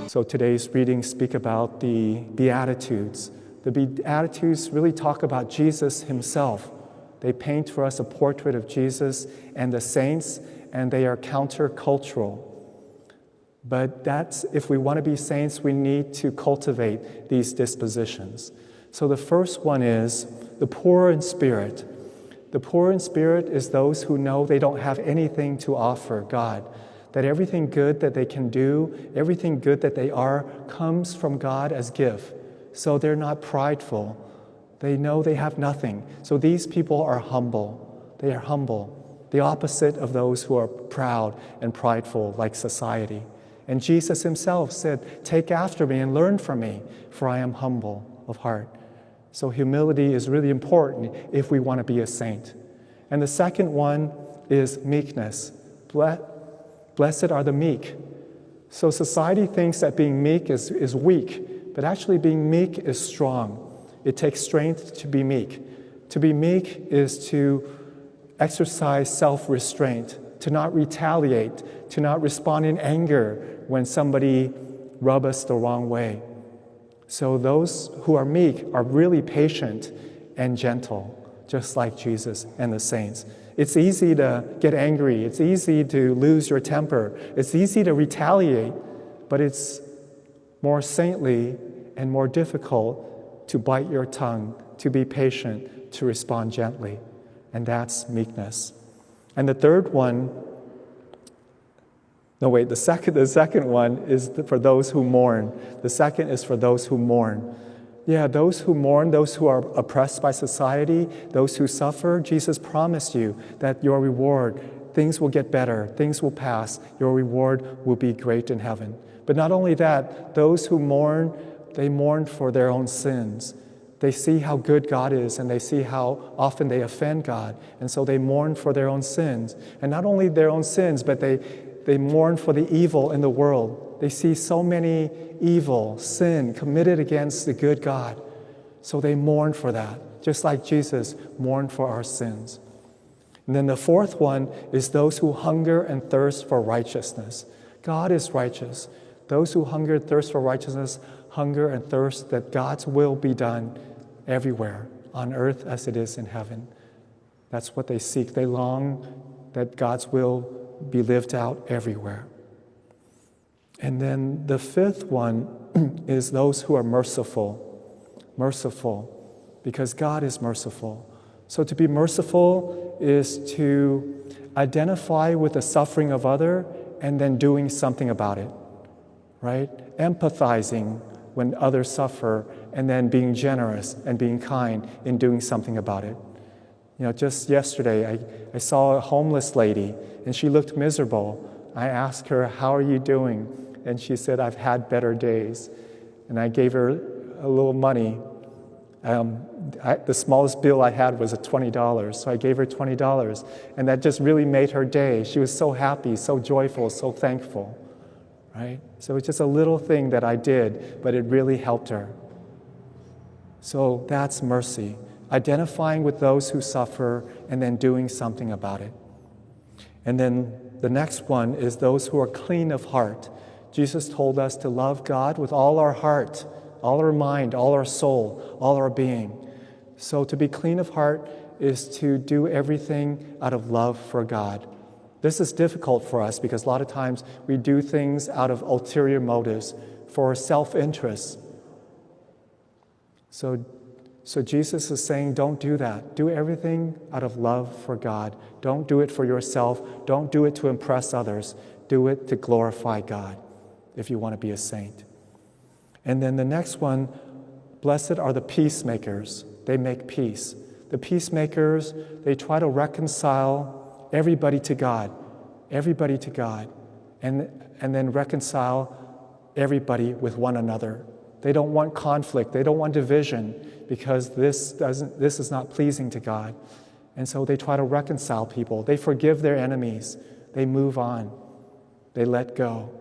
So today's readings speak about the Beatitudes. The Beatitudes really talk about Jesus himself. They paint for us a portrait of Jesus and the saints, and they are countercultural. But if we want to be saints, we need to cultivate these dispositions. So the first one is the poor in spirit. The poor in spirit is those who know they don't have anything to offer God, that everything good that they can do, everything good that they are, comes from God as gift. So they're not prideful. They know they have nothing. So these people are humble. They are humble, the opposite of those who are proud and prideful like society. And Jesus himself said, "Take after me and learn from me, for I am humble of heart." So humility is really important if we want to be a saint. And the second one is meekness. Blessed are the meek. So society thinks that being meek is weak, but actually being meek is strong. It takes strength to be meek. To be meek is to exercise self-restraint, to not retaliate, to not respond in anger when somebody rubs us the wrong way. So those who are meek are really patient and gentle, just like Jesus and the saints. It's easy to get angry. It's easy to lose your temper. It's easy to retaliate, but it's more saintly and more difficult to bite your tongue, to be patient, to respond gently. And that's meekness. And the third one, the second one is for those who mourn. The second is for those who mourn. Yeah, those who mourn, those who are oppressed by society, those who suffer, Jesus promised you that your reward, things will get better, things will pass, your reward will be great in heaven. But not only that, those who mourn, they mourn for their own sins. They see how good God is, and they see how often they offend God, and so they mourn for their own sins. And not only their own sins, but they mourn for the evil in the world. They see so many evil, sin committed against the good God. So they mourn for that, just like Jesus mourned for our sins. And then the fourth one is those who hunger and thirst for righteousness. God is righteous. Those who hunger and thirst for righteousness hunger and thirst that God's will be done everywhere, on earth as it is in heaven. That's what they seek. They long that God's will be lived out everywhere. And then the fifth one is those who are merciful. Merciful, because God is merciful. So to be merciful is to identify with the suffering of others and then doing something about it, right? Empathizing when others suffer and then being generous and being kind in doing something about it. You know, just yesterday, I saw a homeless lady, and she looked miserable. I asked her, "How are you doing?" And she said, "I've had better days." And I gave her a little money. The smallest bill I had was $20, so I gave her $20. And that just really made her day. She was so happy, so joyful, so thankful, right? So it's just a little thing that I did, but it really helped her. So that's mercy. Identifying with those who suffer and then doing something about it. And then the next one is those who are clean of heart. Jesus told us to love God with all our heart, all our mind, all our soul, all our being. So to be clean of heart is to do everything out of love for God. This is difficult for us because a lot of times we do things out of ulterior motives for self-interest. So Jesus is saying, don't do that. Do everything out of love for God. Don't do it for yourself. Don't do it to impress others. Do it to glorify God if you want to be a saint. And then the next one, blessed are the peacemakers. They make peace. The peacemakers, they try to reconcile everybody to God, and then reconcile everybody with one another. They don't want conflict. They don't want division because this is not pleasing to God. And so they try to reconcile people. They forgive their enemies. They move on. They let go.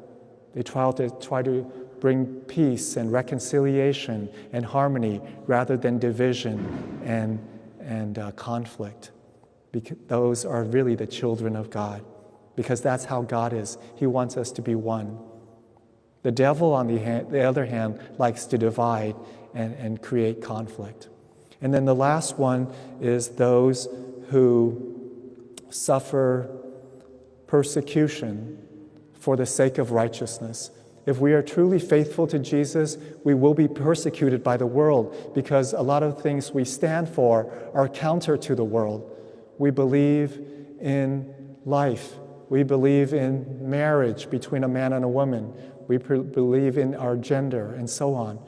They try to bring peace and reconciliation and harmony rather than division and conflict. Because those are really the children of God, because that's how God is. He wants us to be one. The devil, on the other hand, likes to divide and create conflict. And then the last one is those who suffer persecution for the sake of righteousness. If we are truly faithful to Jesus, we will be persecuted by the world because a lot of things we stand for are counter to the world. We believe in life. We believe in marriage between a man and a woman. We believe in our gender and so on.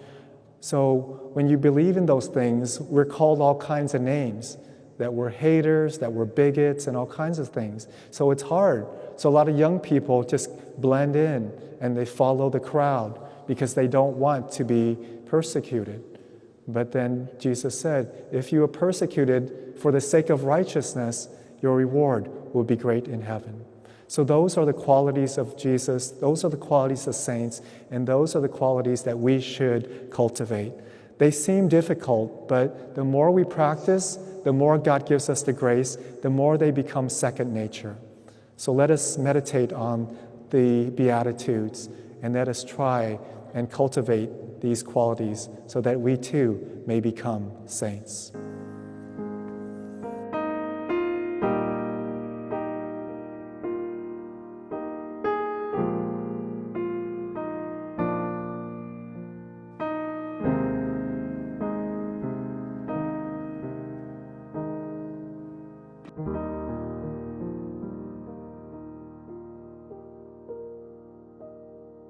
So when you believe in those things, we're called all kinds of names, that we're haters, that we're bigots, and all kinds of things. So it's hard. So a lot of young people just blend in and they follow the crowd because they don't want to be persecuted. But then Jesus said, if you are persecuted for the sake of righteousness, your reward will be great in heaven. So those are the qualities of Jesus, those are the qualities of saints, and those are the qualities that we should cultivate. They seem difficult, but the more we practice, the more God gives us the grace, the more they become second nature. So let us meditate on the Beatitudes, and let us try and cultivate these qualities so that we too may become saints.